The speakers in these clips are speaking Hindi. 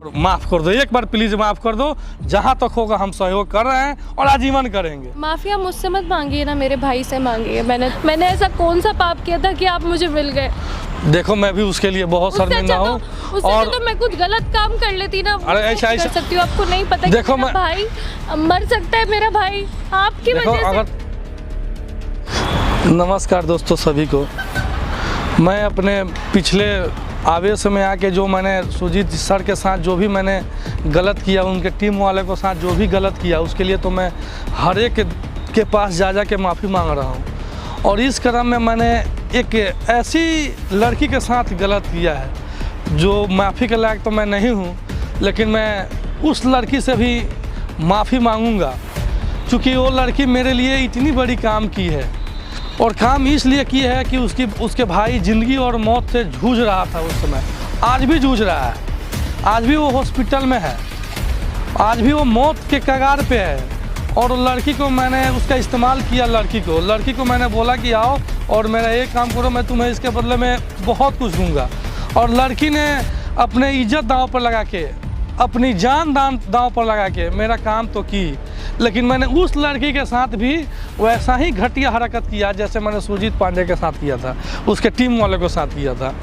माफ कर दो, एक बार प्लीज माफ कर दो। जहाँ तक होगा हम सहयोग कर रहे हैं और आजीवन करेंगे। माफी आप मुझसे मत मांगिए ना, मेरे भाई से मांगिए। मैंने ऐसा कौन सा पाप किया था कि आप मुझे मिल गए? देखो मैं भी उसके लिए बहुत शर्मिंदा हूँ। और तो मैं कुछ गलत काम कर लेती ना, अरे ऐसा कर सकती हूँ। आपको नहीं पता देखो कि मेरा भाई मर सकता है, मेरा भाई आपकी वजह से। नमस्कार दोस्तों सभी को। मैं अपने पिछले आवेश में आके जो मैंने सुजीत सर के साथ जो भी मैंने गलत किया, उनके टीम वाले के साथ जो भी गलत किया, उसके लिए तो मैं हर एक के पास जा के माफ़ी मांग रहा हूँ। और इस क्रम में मैंने एक ऐसी लड़की के साथ गलत किया है जो माफ़ी के लायक तो मैं नहीं हूँ, लेकिन मैं उस लड़की से भी माफ़ी मांगूंगा, क्योंकि वो लड़की मेरे लिए इतनी बड़ी काम की है। और काम इसलिए की है कि उसके भाई ज़िंदगी और मौत से जूझ रहा था उस समय, आज भी जूझ रहा है। आज भी वो हॉस्पिटल में है, आज भी वो मौत के कगार पे है। और लड़की को मैंने उसका इस्तेमाल किया। लड़की को मैंने बोला कि आओ और मेरा एक काम करो, मैं तुम्हें इसके बदले में बहुत कुछ दूंगा। और लड़की ने अपने इज्जत दांव पर लगा के, अपनी जान दांव पर लगा के मेरा काम तो की, लेकिन मैंने उस लड़की के साथ भी वैसा ही घटिया हरकत किया जैसे मैंने सुजीत पांडे के साथ किया था, उसके टीम वाले के साथ किया था।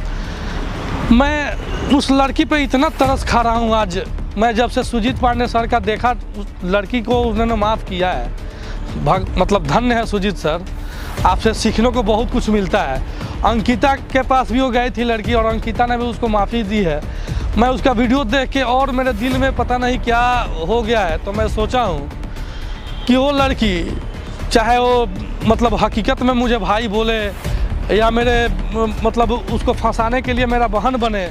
मैं उस लड़की पे इतना तरस खा रहा हूँ आज। मैं जब से सुजीत पांडे सर का देखा, उस लड़की को उन्होंने माफ़ किया है। मतलब धन्य है सुजीत सर, आपसे सीखने को बहुत कुछ मिलता है। अंकिता के पास भी वो गई थी लड़की, और अंकिता ने भी उसको माफ़ी दी है। मैं उसका वीडियो देख के और मेरे दिल में पता नहीं क्या हो गया है, तो मैं सोचा हूँ कि वो लड़की चाहे वो मतलब हकीकत में मुझे भाई बोले या मेरे मतलब उसको फंसाने के लिए मेरा बहन बने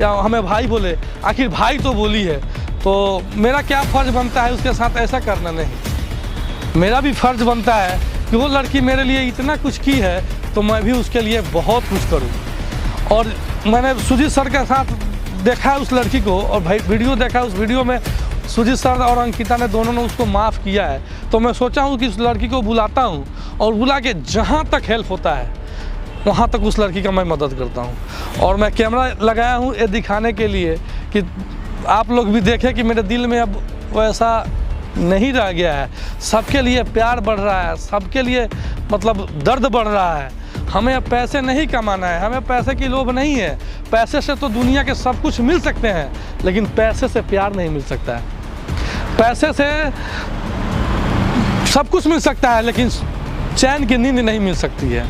या हमें भाई बोले, आखिर भाई तो बोली है, तो मेरा क्या फ़र्ज़ बनता है उसके साथ ऐसा करना? नहीं, मेरा भी फ़र्ज़ बनता है कि वो लड़की मेरे लिए इतना कुछ की है तो मैं भी उसके लिए बहुत कुछ करूँ। और मैंने सुजीत सर के साथ देखा है उस लड़की को, और भाई वीडियो देखा है, उस वीडियो में सुजीत सर और अंकिता ने दोनों ने उसको माफ़ किया है। तो मैं सोचा हूँ कि उस लड़की को बुलाता हूँ और बुला के जहाँ तक हेल्प होता है वहाँ तक उस लड़की का मैं मदद करता हूँ। और मैं कैमरा लगाया हूँ ये दिखाने के लिए कि आप लोग भी देखें कि मेरे दिल में अब वैसा नहीं रह गया है। सबके लिए प्यार बढ़ रहा है, सबके लिए मतलब दर्द बढ़ रहा है। हमें अब पैसे नहीं कमाना है, हमें पैसे की लोभ नहीं है। पैसे से तो दुनिया के सब कुछ मिल सकते हैं, लेकिन पैसे से प्यार नहीं मिल सकता है। पैसे से सब कुछ मिल सकता है, लेकिन चैन की नींद नहीं मिल सकती है।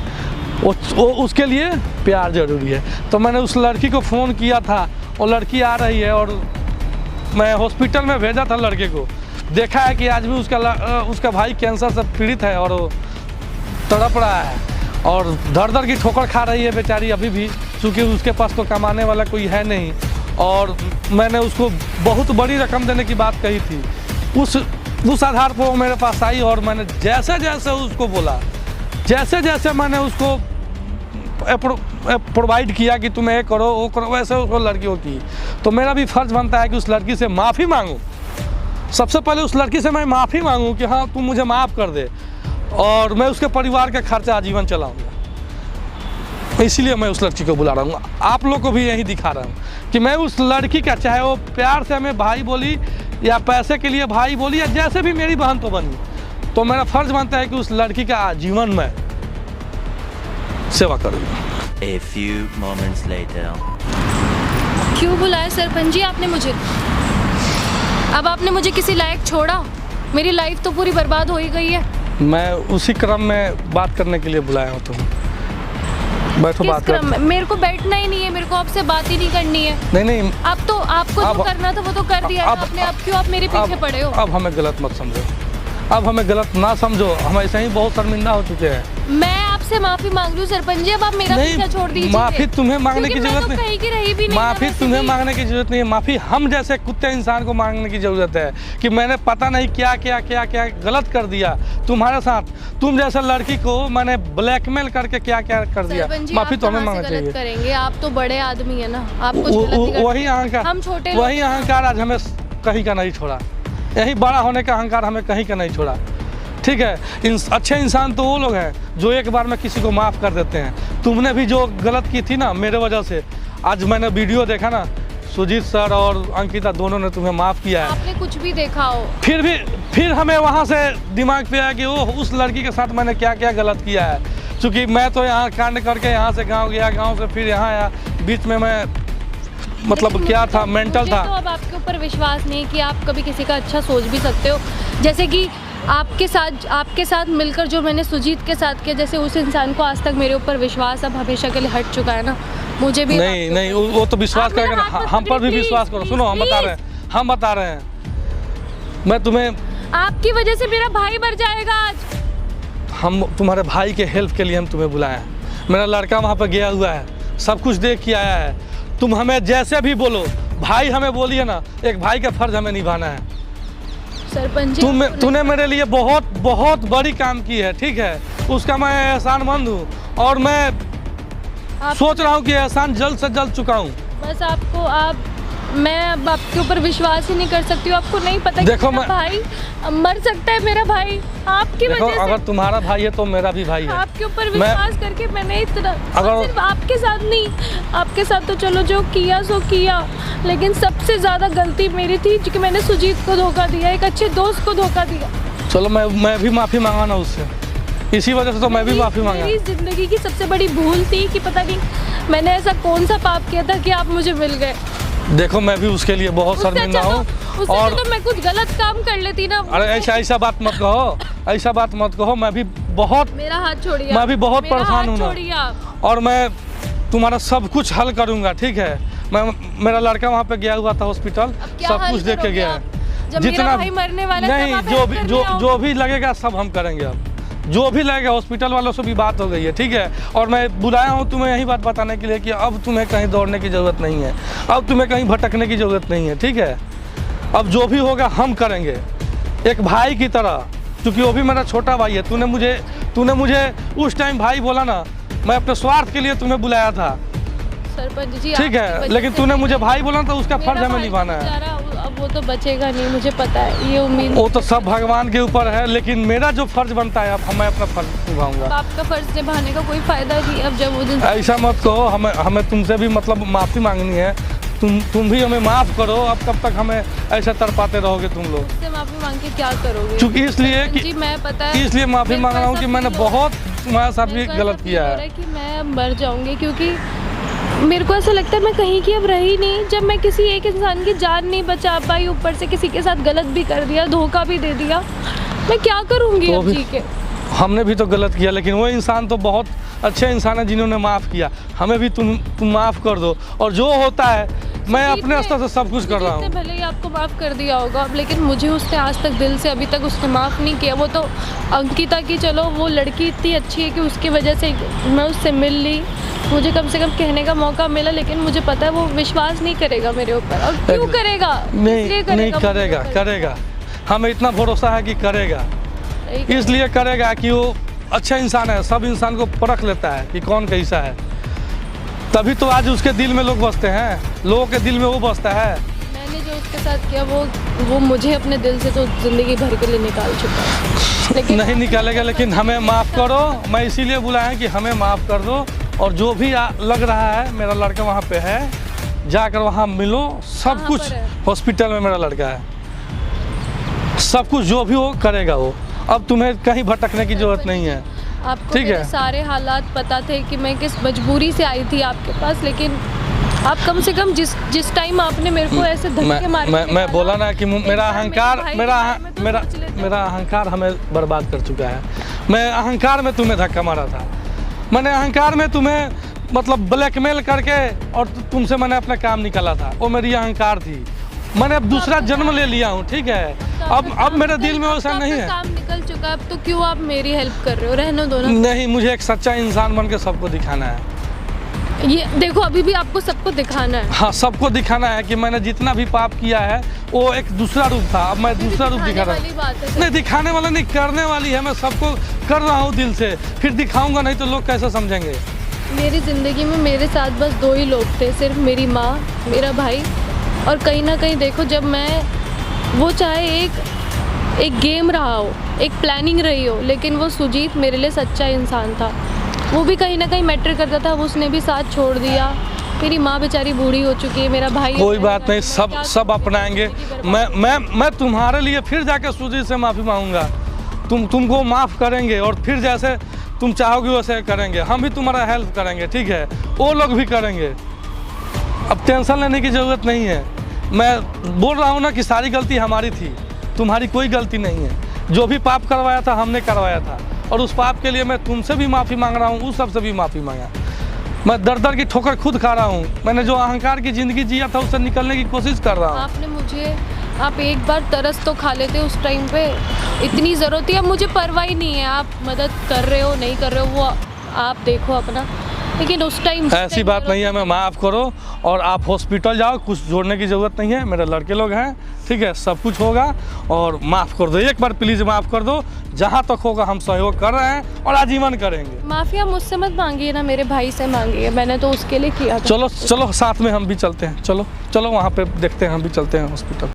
उसके लिए प्यार ज़रूरी है। तो मैंने उस लड़की को फ़ोन किया था, वो लड़की आ रही है, और मैं हॉस्पिटल में भेजा था लड़के को। देखा है कि आज भी उसका भाई कैंसर से पीड़ित है और तड़प रहा है और दर की ठोकर खा रही है बेचारी अभी भी, क्योंकि उसके पास तो कमाने वाला कोई है नहीं। और मैंने उसको बहुत बड़ी रकम देने की बात कही थी। उस आधार पर वो मेरे पास आई, और मैंने जैसे जैसे उसको बोला, जैसे जैसे मैंने उसको प्रोवाइड किया कि तुम ये करो वो करो, वैसे उसको लड़कियों की। तो मेरा भी फ़र्ज़ बनता है कि उस लड़की से माफ़ी मांगूँ। सबसे पहले उस लड़की से मैं माफ़ी मांगूँ कि हाँ तुम मुझे माफ़ कर दे, और मैं उसके परिवार का खर्चा आजीवन चलाऊँगा। इसीलिए मैं उस लड़की को बुला रहा हूँ। आप लोग को भी यही दिखा रहा हूँ कि मैं उस लड़की का, चाहे वो प्यार से हमें भाई बोली या पैसे के लिए भाई बोली या जैसे भी मेरी बहन तो बनी, तो मेरा फ़र्ज़ बनता है कि उस लड़की का आजीवन में सेवा करूँगा। A few moments later. क्यों बुलाया सरपंच जी आपने मुझे? अब आपने मुझे किसी लायक छोड़ा? मेरी लाइफ तो पूरी बर्बाद हो ही गई है। मैं उसी क्रम में बात करने के लिए बुलाया हूँ। तुम बैठो, बात क्रम में? मेरे को बैठना ही नहीं है, मेरे को आपसे बात ही नहीं करनी है। नहीं, अब तो आपको जो करना था वो तो कर दिया आपने। अब क्यों आप मेरे पीछे पड़े हो? अब हमें गलत मत समझो, अब हमें गलत ना समझो। हम ऐसे ही बहुत शर्मिंदा हो चुके हैं। मैं आपसे माफी मांग रही हूँ सरपंच जी, अब आप मेरा पीछा छोड़ दीजिए। माफी तुम्हें मांगने की जरूरत नहीं, कहीं की रही भी नहीं। माफी तुम्हें मांगने की जरूरत नहीं है। माफी हम जैसे कुत्ते इंसान को मांगने की जरूरत है कि मैंने पता नहीं क्या क्या क्या क्या गलत कर दिया तुम्हारे साथ। तुम जैसे लड़की को मैंने ब्लैकमेल करके क्या क्या कर दिया। माफी तो हमें मांगना चाहिए। करेंगे आप तो बड़े आदमी है ना, आप कुछ वही अहंकार, हम छोटे, वही अहंकार आज हमें कहीं का नहीं छोड़ा। यही बड़ा होने का अहंकार हमें कहीं का नहीं छोड़ा। ठीक है, अच्छे इंसान तो वो लोग हैं जो एक बार में किसी को माफ़ कर देते हैं। तुमने भी जो गलत की थी ना मेरे वजह से, आज मैंने वीडियो देखा ना, सुजीत सर और अंकिता दोनों ने तुम्हें माफ़ किया है। आपने कुछ भी देखा हो, फिर हमें वहाँ से दिमाग पे आया कि वो उस लड़की के साथ मैंने क्या क्या गलत किया है। क्योंकि मैं तो यहाँ कांड करके यहाँ से गांव गया, गांव से फिर यहाँ आया, बीच में मैं मतलब लेकिन क्या मुझे था, तो- मेंटल मुझे था। तो अब आपके ऊपर विश्वास नहीं कि आप कभी किसी का अच्छा सोच भी सकते हो। जैसे कि आपके साथ मिलकर जो मैंने सुजीत के साथ किया, जैसे उस इंसान को आज तक मेरे ऊपर विश्वास अब हमेशा के लिए हट चुका है ना, मुझे भी नहीं नहीं, वो तो विश्वास आप मेरा करेगा ना, हाथ मत हम पर भी पकड़िए, विश्वास करो। please, सुनो, हम बता please। रहे हैं, हम बता रहे हैं। मैं तुम्हें, आपकी वजह से मेरा भाई मर जाएगा आज। हम तुम्हारे भाई के हेल्प के लिए हम तुम्हें बुलाए हैं। मेरा लड़का वहाँ पर गया हुआ है, सब कुछ देख के आया है। तुम हमें जैसे भी बोलो, भाई हमें बोलिए ना, एक भाई का फर्ज हमें निभाना है। सरपंच जी, आपको तूने मेरे लिए बहुत बहुत बड़ी काम की है, ठीक है, उसका मैं एहसानमंद हूँ और मैं आप- सोच रहा हूँ कि एहसान जल्द से जल्द चुकाऊँ। बस मैं अब आपके ऊपर विश्वास ही नहीं कर सकती हूँ। आपको नहीं पता देखो, कि मेरा भाई मर सकता है, मेरा भाई आपकी देखो, वजह से। अगर तुम्हारा भाई है तो मेरा भी भाई है। आपके ऊपर विश्वास करके मैंने इतना, और सिर्फ आपके साथ नहीं, आपके साथ तो चलो जो किया सो किया, लेकिन सबसे ज़्यादा गलती मेरी थी क्योंकि मैंने सुजीत को धोखा दिया, एक अच्छे दोस्त को धोखा दिया। चलो, मैं भी माफ़ी मांगा ना उससे, इसी वजह से तो मैं भी माफ़ी मांगा। मेरी ज़िंदगी की सबसे बड़ी भूल थी कि पता नहीं मैंने ऐसा कौन सा पाप किया था कि आप मुझे मिल गए। देखो, मैं भी उसके लिए बहुत उससे शर्मिंदा अच्छा हूँ। उससे और अच्छा तो मैं कुछ गलत काम कर लेती ना। अरे ऐसा बात मत कहो, ऐसा बात मत कहो। मैं भी बहुत मेरा हाथ छोड़िए, मैं भी बहुत मेरा परेशान हाथ हूँ ना। छोड़िए आप। और मैं तुम्हारा सब कुछ हल करूँगा, ठीक है। मेरा लड़का वहाँ पे गया हुआ था हॉस्पिटल, अब क्या सब हल कुछ देख के करोगे गया आप? है। जब मेरा भाई मरने वाला है, नहीं, तब आप help करने आओगे? जो भी लगेगा सब हम करेंगे। अब जो भी लगेगा, हॉस्पिटल वालों से भी बात हो गई है, ठीक है। और मैं बुलाया हूँ तुम्हें यही बात बताने के लिए कि अब तुम्हें कहीं दौड़ने की ज़रूरत नहीं है, अब तुम्हें कहीं भटकने की ज़रूरत नहीं है, ठीक है। अब जो भी होगा हम करेंगे, एक भाई की तरह, क्योंकि वो भी मेरा छोटा भाई है। तूने मुझे उस टाइम भाई बोला ना, मैं अपने स्वार्थ के लिए तुम्हें बुलाया था, सरपंच जी, ठीक है, लेकिन तूने मुझे भाई बोला तो उसका फर्ज हमें निभाना है। अब वो तो बचेगा नहीं, मुझे पता है, ये उम्मीद। वो तो सब भगवान के ऊपर है, लेकिन मेरा जो फर्ज बनता है अब मैं अपना फर्ज निभाऊंगा। आपका फर्ज निभाने का कोई फायदा नहीं अब, जब वो दिन। ऐसा मत कहो, हमें तुमसे भी मतलब माफ़ी मांगनी है। तुम भी हमें माफ़ करो। अब कब तक हमें ऐसा तड़पाते रहोगे तुम लोग? मुझसे माफी मांग के क्या करोगे? क्योंकि इसलिए कि जी, मैं पता है, इसलिए माफ़ी मेरे मांग रहा हूँ को कि ऐसा मैंने feel हो- बहुत तुम्हारे साथ भी मेरे को गलत ऐसा किया feel हो है। रहा कि मैं अब मर जाऊंगी, क्योंकि मेरे को ऐसा लगता है मैं कहीं की अब रही नहीं। जब मैं किसी एक इंसान की जान नहीं बचा पाई, ऊपर से किसी के साथ गलत भी कर दिया, धोखा भी दे दिया, मैं क्या करूंगी तो अब भी- जी के? हमने भी तो गलत किया, लेकिन वो इंसान तो बहुत अच्छे इंसान है जिन्होंने माफ़ किया। हमें भी तुम माफ़ कर दो। और जो होता है मैं सुजीत अपने ने- स्तर से सब कुछ कर रहा सुजीत ने हूँ। भले ही आपको माफ़ कर दिया होगा, लेकिन मुझे उसने आज तक दिल से अभी तक उसने माफ़ नहीं किया। वो तो अंकिता की, चलो वो लड़की इतनी अच्छी है कि उसकी वजह से मैं उससे मिल ली, मुझे कम से कम कहने का मौका मिला, लेकिन मुझे पता है वो विश्वास नहीं करेगा मेरे ऊपर। और क्यों करेगा? नहीं इसलिए नहीं मुझे करेगा, पता है। करेगा। हमें इतना भरोसा है कि करेगा। नहीं इसलिए करेगा कि वो अच्छा इंसान है, सब इंसान को परख लेता है कि कौन कैसा है। तभी तो आज उसके दिल में लोग बसते हैं, लोगों के दिल में वो बसता है। मैंने जो उसके साथ किया वो मुझे अपने दिल से तो ज़िंदगी भर के लिए निकाल चुका है, लेकिन नहीं निकालेगा, लेकिन हमें माफ़ करो। मैं इसीलिए बुलाया कि हमें माफ़ कर दो। और जो भी लग रहा है, मेरा लड़का वहाँ पे है, जाकर वहाँ मिलो। सब कहाँ कुछ पर है? हॉस्पिटल में मेरा लड़का है, सब कुछ जो भी हो करेगा वो। अब तुम्हें कहीं भटकने की ज़रूरत नहीं है। आपको ठीक मेरे है। सारे हालात पता थे कि मैं किस मजबूरी से आई थी आपके पास, लेकिन आप कम से कम जिस टाइम आपने मेरे को ऐसे धक्के मारे, मैं बोला ना कि मेरा अहंकार भाई मेरा के बारे में तो मेरा सोच लेते। मेरा अहंकार हमें बर्बाद कर चुका है। मैं अहंकार में तुम्हें धक्का मारा था। मैंने अहंकार में तुम्हें मतलब ब्लैकमेल करके और तुमसे मैंने अपना काम निकाला था। वो मेरी अहंकार थी। मैंने अब दूसरा जन्म ले लिया हूँ, ठीक है। अब मेरे दिल में वैसा नहीं है। काम निकल चुका है, अब तो क्यों आप मेरी हेल्प कर रहे हो? रहने दो ना। नहीं, मुझे एक सच्चा इंसान बन के सबको दिखाना है। ये देखो, अभी भी आपको सबको दिखाना है। हाँ, सबको दिखाना है कि मैंने जितना भी पाप किया है वो एक दूसरा रूप था। अब मैं दूसरा रूप दिखा रहा वाली हूँ। बात है। नहीं, दिखाने वाला नहीं, करने वाली है। मैं सबको कर रहा हूँ दिल से, फिर दिखाऊंगा नहीं तो लोग कैसे समझेंगे? मेरी ज़िंदगी में मेरे साथ बस दो ही लोग थे, सिर्फ मेरी माँ, मेरा भाई। और कहीं ना कहीं देखो, जब मैं वो चाहे एक गेम रहा हो, एक प्लानिंग रही हो, लेकिन वो सुजीत मेरे लिए सच्चा इंसान था। वो भी कहीं ना कहीं मैटर करता था। उसने भी साथ छोड़ दिया, मेरी माँ बेचारी बूढ़ी हो चुकी है, मेरा भाई कोई बात नहीं, सब अपनाएंगे। मैं तुम्हारे लिए फिर जाके सुजीत से माफ़ी मांगूंगा, तुमको माफ़ करेंगे और फिर जैसे तुम चाहोगे वैसे करेंगे। हम भी तुम्हारा हेल्प करेंगे, ठीक है, वो लोग भी करेंगे। अब टेंशन लेने की ज़रूरत नहीं है। मैं बोल रहा हूँ ना कि सारी गलती हमारी थी, तुम्हारी कोई गलती नहीं है। जो भी पाप करवाया था हमने करवाया था, और उस पाप के लिए मैं तुमसे भी माफ़ी मांग रहा हूँ, उस सबसे भी माफ़ी मांगा। मैं दर दर की ठोकर खुद खा रहा हूँ। मैंने जो अहंकार की ज़िंदगी जिया था उससे निकलने की कोशिश कर रहा हूँ। आपने मुझे, आप एक बार तरस तो खा लेते उस टाइम पे, इतनी ज़रूरत थी। अब मुझे परवाह ही नहीं है, आप मदद कर रहे हो नहीं कर रहे हो वो आप देखो अपना, लेकिन उस टाइम ऐसी बात नहीं है। मैं माफ़ करो और आप हॉस्पिटल जाओ, कुछ जोड़ने की ज़रूरत नहीं है। मेरे लड़के लोग हैं, ठीक है, सब कुछ होगा। और माफ़ कर दो, एक बार प्लीज़ माफ़ कर दो। जहाँ तक होगा हम सहयोग कर रहे हैं और आजीवन करेंगे। माफ़ी आप मुझसे मत मांगिए ना, मेरे भाई से मांगिए, मैंने तो उसके लिए किया था। चलो साथ में हम भी चलते हैं। चलो वहाँ पे देखते हैं, हम भी चलते हैं हॉस्पिटल।